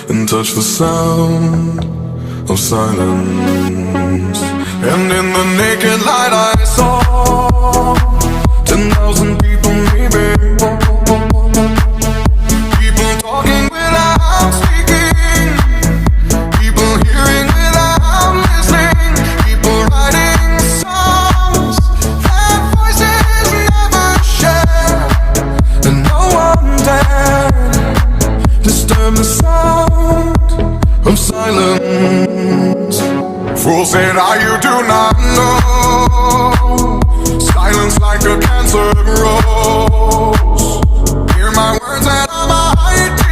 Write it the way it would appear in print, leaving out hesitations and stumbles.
and touch the sound of silence. And in the naked light I saw 10,000 people, maybe. People talking without speaking, people hearing without listening, people writing songs that voices never share, and no one dared disturb the sound of silence. Fool said, you do not know. Silence like a cancer grows. Hear my words and I'm a height.